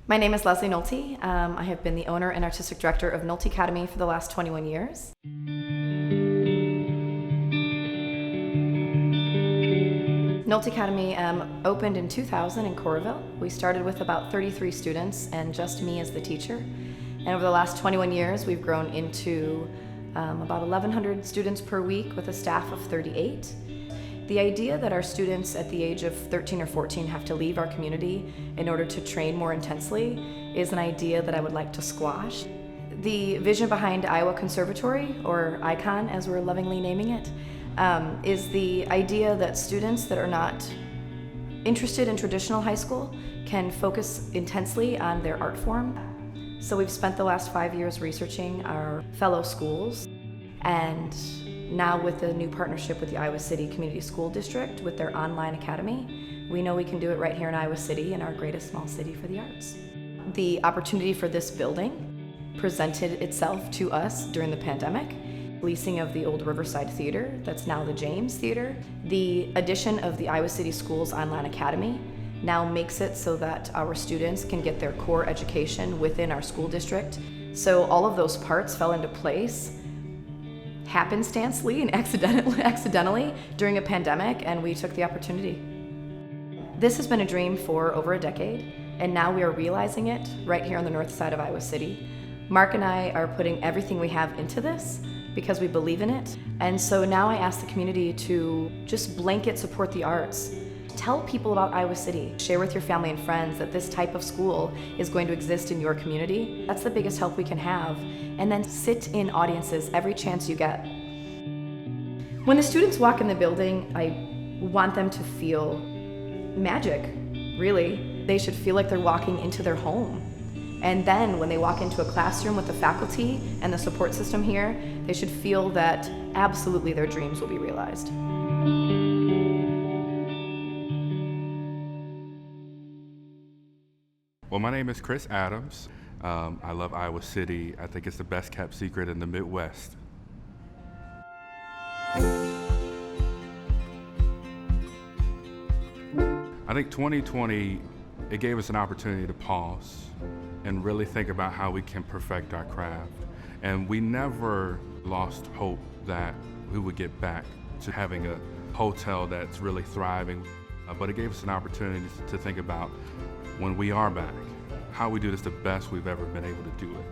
My name is Leslie Nolte. I have been the owner and artistic director of Nolte Academy for the last 21 years. Nolte Academy opened in 2000 in Coralville. We started with about 33 students and just me as the teacher. And over the last 21 years, we've grown into about 1,100 students per week with a staff of 38. The idea that our students at the age of 13 or 14 have to leave our community in order to train more intensely is an idea that I would like to squash. The vision behind Iowa Conservatory, or ICON as we're lovingly naming it, is the idea that students that are not interested in traditional high school can focus intensely on their art form. So we've spent the last 5 years researching our fellow schools, and now with the new partnership with the Iowa City Community School District with their online academy, we know we can do it right here in Iowa City, in our greatest small city for the arts. The opportunity for this building presented itself to us during the pandemic. Leasing of the old Riverside Theater, that's now the James Theater. The addition of the Iowa City Schools Online Academy now makes it so that our students can get their core education within our school district. So all of those parts fell into place happenstancely and accidentally during a pandemic, and we took the opportunity. This has been a dream for over a decade, and now we are realizing it right here on the north side of Iowa City. Mark and I are putting everything we have into this because we believe in it. And so now I ask the community to just blanket support the arts. Tell people about Iowa City. Share with your family and friends that this type of school is going to exist in your community. That's the biggest help we can have. And then sit in audiences every chance you get. When the students walk in the building, I want them to feel magic, really. They should feel like they're walking into their home. And then when they walk into a classroom with the faculty and the support system here, they should feel that absolutely their dreams will be realized. Well, my name is Chris Adams. I love Iowa City. I think it's the best kept secret in the Midwest. I think 2020, it gave us an opportunity to pause and really think about how we can perfect our craft. And we never lost hope that we would get back to having a hotel that's really thriving. But it gave us an opportunity to think about when we are back, how we do this the best we've ever been able to do it.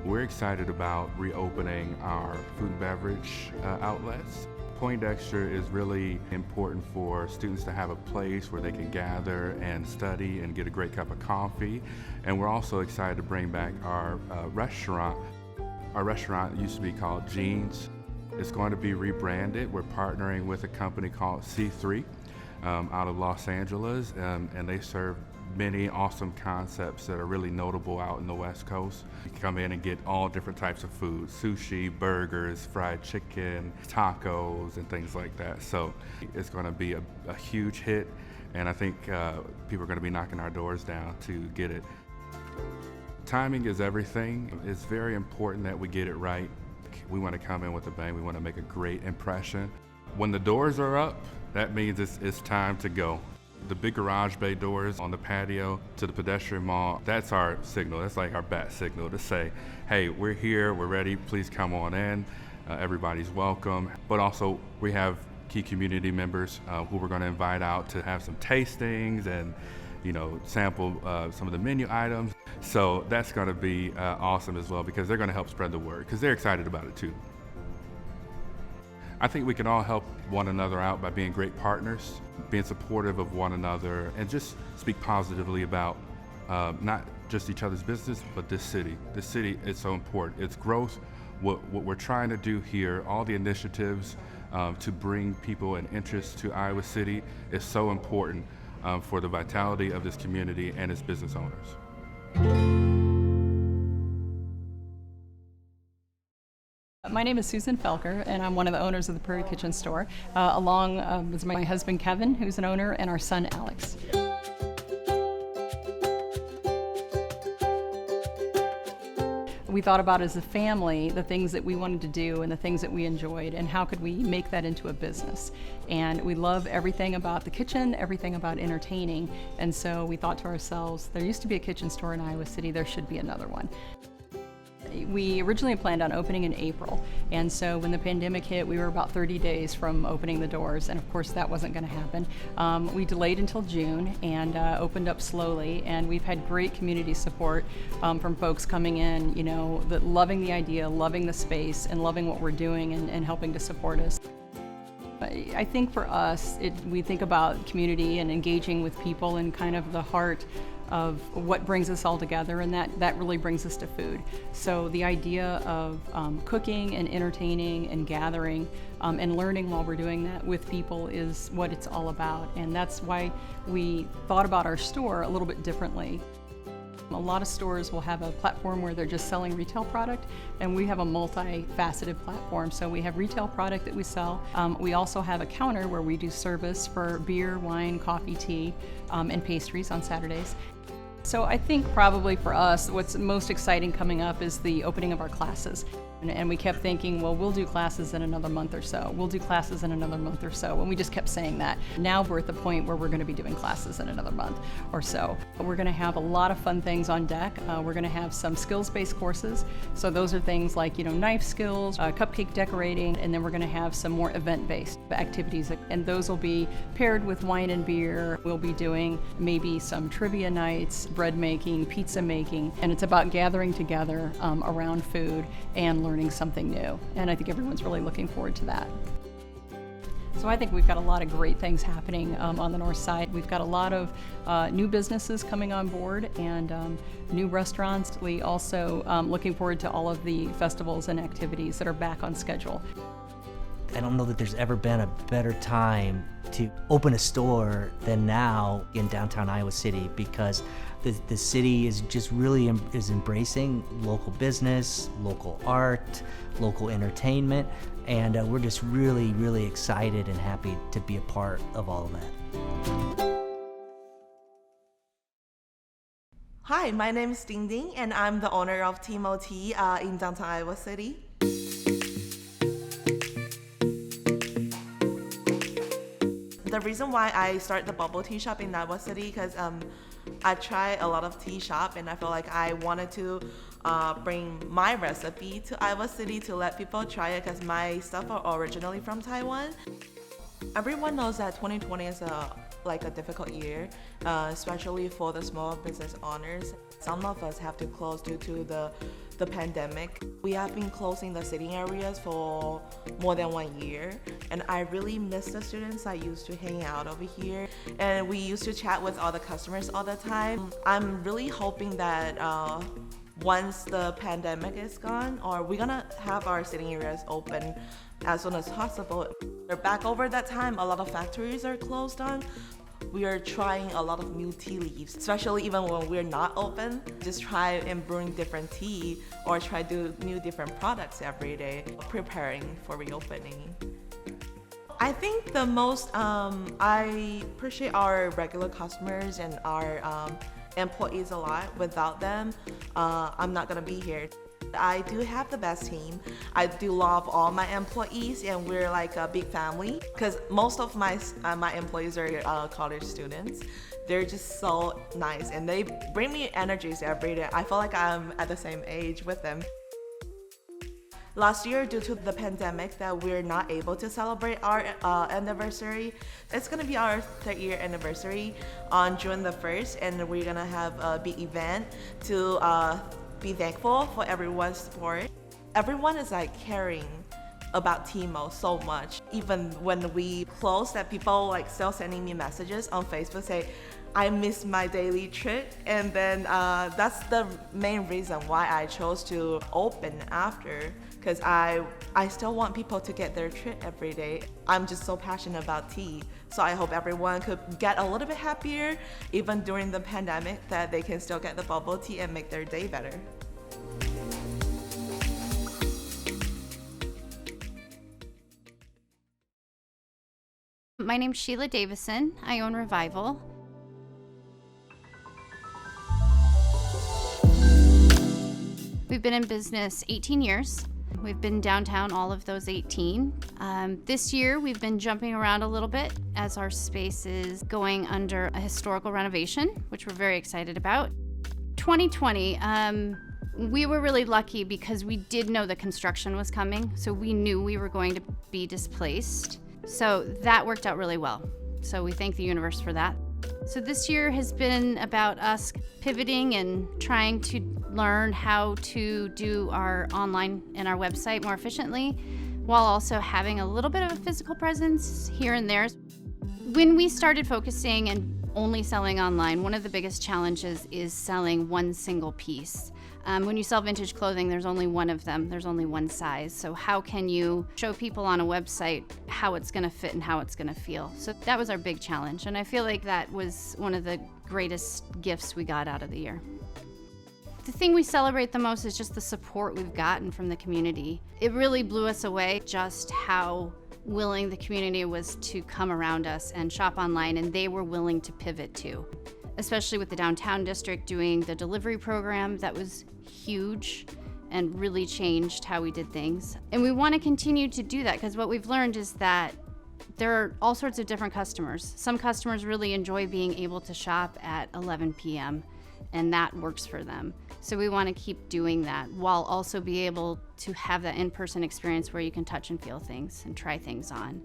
We're excited about reopening our food and beverage outlets. Poindexter is really important for students to have a place where they can gather and study and get a great cup of coffee. And we're also excited to bring back our restaurant. Our restaurant used to be called Jeans. It's going to be rebranded. We're partnering with a company called C3 out of Los Angeles, and they serve many awesome concepts that are really notable out in the West Coast. You can come in and get all different types of food, sushi, burgers, fried chicken, tacos, and things like that. So it's going to be a huge hit, and I think people are going to be knocking our doors down to get it. Timing is everything. It's very important that we get it right. We want to come in with a bang. We want to make a great impression. When the doors are up, that means it's time to go. The big garage bay doors on the patio to the pedestrian mall, that's our signal. That's like our bat signal to say, hey, we're here, we're ready, please come on in. Everybody's welcome. But also we have key community members who we're going to invite out to have some tastings and sample some of the menu items. So that's going to be awesome as well, because they're going to help spread the word, because they're excited about it too. I think we can all help one another out by being great partners, being supportive of one another, and just speak positively about not just each other's business, but this city. This city is so important. It's growth, what we're trying to do here, all the initiatives to bring people and interest to Iowa City is so important for the vitality of this community and its business owners. My name is Susan Felker, and I'm one of the owners of the Prairie Kitchen store, along with my husband Kevin, who's an owner, and our son Alex. We thought about as a family the things that we wanted to do and the things that we enjoyed and how could we make that into a business. And we love everything about the kitchen, everything about entertaining. And so we thought to ourselves, there used to be a kitchen store in Iowa City, there should be another one. We originally planned on opening in April, and so when the pandemic hit, we were about 30 days from opening the doors, and of course that wasn't going to happen. We delayed until June and opened up slowly, and we've had great community support from folks coming in, loving the idea, loving the space, and loving what we're doing and helping to support us. I think for us, we think about community and engaging with people and kind of the heart of what brings us all together, and that really brings us to food. So the idea of cooking and entertaining and gathering and learning while we're doing that with people is what it's all about, and that's why we thought about our store a little bit differently. A lot of stores will have a platform where they're just selling retail product, and we have a multifaceted platform. So we have retail product that we sell. We also have a counter where we do service for beer, wine, coffee, tea, and pastries on Saturdays. So I think probably for us, what's most exciting coming up is the opening of our classes. And we kept thinking, well, we'll do classes in another month or so. We'll do classes in another month or so. And we just kept saying that. Now we're at the point where we're going to be doing classes in another month or so. We're going to have a lot of fun things on deck. We're going to have some skills-based courses. So those are things like, knife skills, cupcake decorating, and then we're going to have some more event-based activities. And those will be paired with wine and beer. We'll be doing maybe some trivia nights, bread making, pizza making, and it's about gathering together around food and learning something new, and I think everyone's really looking forward to that. So I think we've got a lot of great things happening on the north side. We've got a lot of new businesses coming on board and new restaurants. We also looking forward to all of the festivals and activities that are back on schedule. I don't know that there's ever been a better time to open a store than now in downtown Iowa City, because the city is just really is embracing local business, local art, local entertainment, and we're just really, really excited and happy to be a part of all of that. Hi, my name is Ding Ding, and I'm the owner of Timo Tea in downtown Iowa City. The reason why I started the bubble tea shop in Iowa City because I tried a lot of tea shop and I felt like I wanted to bring my recipe to Iowa City to let people try it because my stuff are originally from Taiwan. Everyone knows that 2020 is a difficult year, especially for the small business owners. Some of us have to close due to the pandemic. We have been closing the sitting areas for more than 1 year, and I really miss the students I used to hang out over here, and we used to chat with all the customers all the time. I'm really hoping that once the pandemic is gone, or we're gonna have our sitting areas open as soon as possible. We're back over that time, a lot of factories are closed on. We are trying a lot of new tea leaves, especially even when we're not open. Just try and brewing different tea or try to do new different products every day, preparing for reopening. I think the most, I appreciate our regular customers and our employees a lot. Without them, I'm not gonna be here. I do have the best team. I do love all my employees, and we're like a big family because most of my employees are college students. They're just so nice and they bring me energies every day. I feel like I'm at the same age with them. Last year, due to the pandemic, that we're not able to celebrate our anniversary. It's gonna be our 3rd year anniversary on June the 1st, and we're gonna have a big event to be thankful for everyone's support. Everyone is caring about Timo so much. Even when we close, that people still sending me messages on Facebook say, I miss my daily treat, and then that's the main reason why I chose to open after, because I still want people to get their treat every day. I'm just so passionate about tea, so I hope everyone could get a little bit happier, even during the pandemic, that they can still get the bubble tea and make their day better. My name's Sheila Davison. I own Revival. We've we've been in business 18 years. We've been downtown all of those 18. This year, we've been jumping around a little bit as our space is going under a historical renovation, which we're very excited about. 2020, we were really lucky because we did know the construction was coming, so we knew we were going to be displaced. So that worked out really well. So we thank the universe for that. So this year has been about us pivoting and trying to learn how to do our online and our website more efficiently, while also having a little bit of a physical presence here and there. When we started focusing and only selling online, one of the biggest challenges is selling one single piece. When you sell vintage clothing, there's only one of them. There's only one size. So how can you show people on a website how it's going to fit and how it's going to feel? So that was our big challenge. And I feel like that was one of the greatest gifts we got out of the year. The thing we celebrate the most is just the support we've gotten from the community. It really blew us away just how willing the community was to come around us and shop online, and they were willing to pivot too. Especially with the downtown district doing the delivery program, that was huge and really changed how we did things. And we want to continue to do that because what we've learned is that there are all sorts of different customers. Some customers really enjoy being able to shop at 11 p.m. and that works for them. So we want to keep doing that while also be able to have that in-person experience where you can touch and feel things and try things on.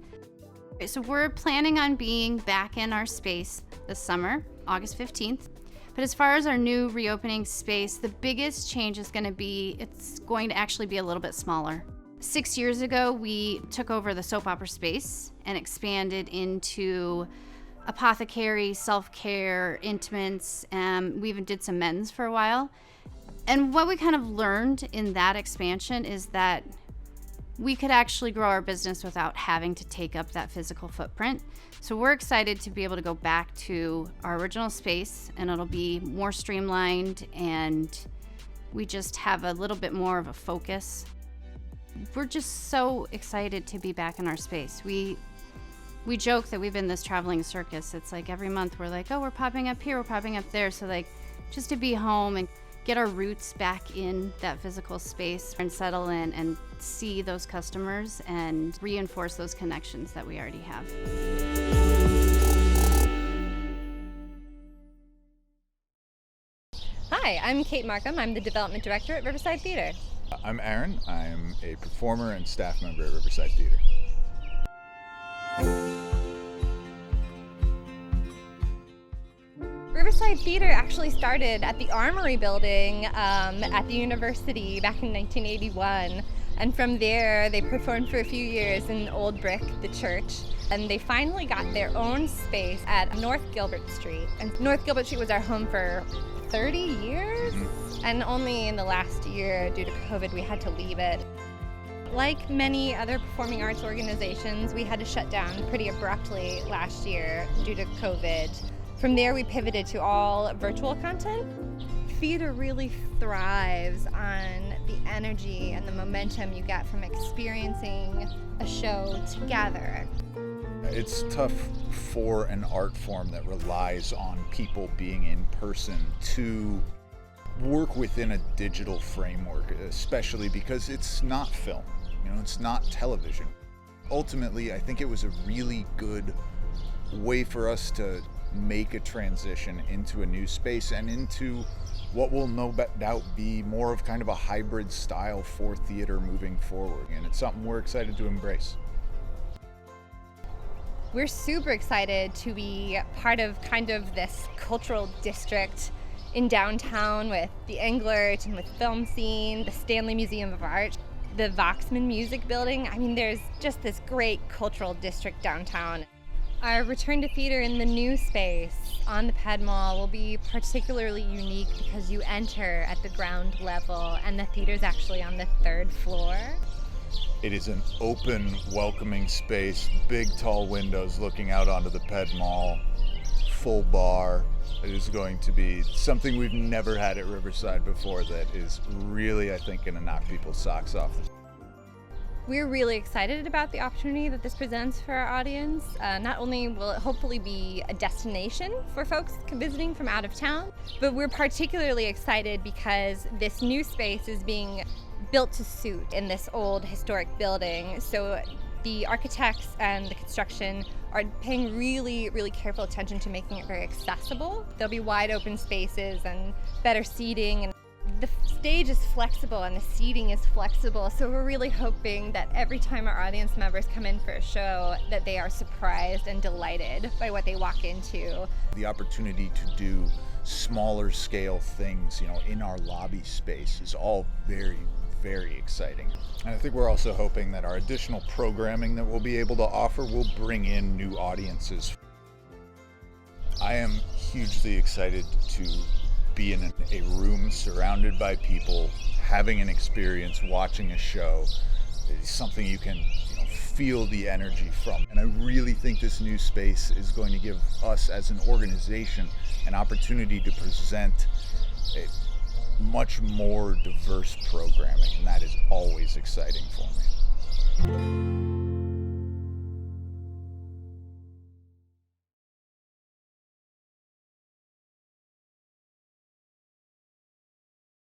So we're planning on being back in our space this summer, August 15th. But as far as our new reopening space, the biggest change is going to be, it's going to actually be a little bit smaller. 6 years ago, we took over the soap opera space and expanded into apothecary, self-care, intimates, and we even did some men's for a while. And what we kind of learned in that expansion is that we could actually grow our business without having to take up that physical footprint. So we're excited to be able to go back to our original space, and it'll be more streamlined, and we just have a little bit more of a focus. We're just so excited to be back in our space. We joke that we've been this traveling circus. It's like every month we're like, oh, we're popping up here, we're popping up there. So like just to be home and get our roots back in that physical space and settle in and see those customers and reinforce those connections that we already have. Hi, I'm Kate Markham. I'm the Development Director at Riverside Theater. I'm Aaron. I'm a performer and staff member at Riverside Theater. Riverside Theater actually started at the Armory building at the university back in 1981. And from there, they performed for a few years in Old Brick, the church. And they finally got their own space at North Gilbert Street. And North Gilbert Street was our home for 30 years. And only in the last year, due to COVID, we had to leave it. Like many other performing arts organizations, we had to shut down pretty abruptly last year due to COVID. From there, we pivoted to all virtual content. Theater really thrives on the energy and the momentum you get from experiencing a show together. It's tough for an art form that relies on people being in person to work within a digital framework, especially because it's not film, it's not television. Ultimately, I think it was a really good way for us to make a transition into a new space and into what will no doubt be more of kind of a hybrid style for theater moving forward. And it's something we're excited to embrace. We're super excited to be part of kind of this cultural district in downtown with the Englert and with Film Scene, the Stanley Museum of Art, the Voxman Music Building. I mean, there's just this great cultural district downtown. Our return to theater in the new space on the Ped Mall will be particularly unique because you enter at the ground level and the theater's actually on the 3rd floor. It is an open, welcoming space, big, tall windows looking out onto the Ped Mall, full bar. It is going to be something we've never had at Riverside before that is really, I think, going to knock people's socks off. We're really excited about the opportunity that this presents for our audience. Not only will it hopefully be a destination for folks visiting from out of town, but we're particularly excited because this new space is being built to suit in this old historic building. So the architects and the construction are paying really, really careful attention to making it very accessible. There'll be wide open spaces and better seating, and the stage is flexible and the seating is flexible, so we're really hoping that every time our audience members come in for a show that they are surprised and delighted by what they walk into. The opportunity to do smaller scale things, in our lobby space is all very, very exciting. And I think we're also hoping that our additional programming that we'll be able to offer will bring in new audiences. I am hugely excited to be in a room surrounded by people, having an experience, watching a show. It's something you can feel the energy from. And I really think this new space is going to give us as an organization an opportunity to present a much more diverse programming, and that is always exciting for me.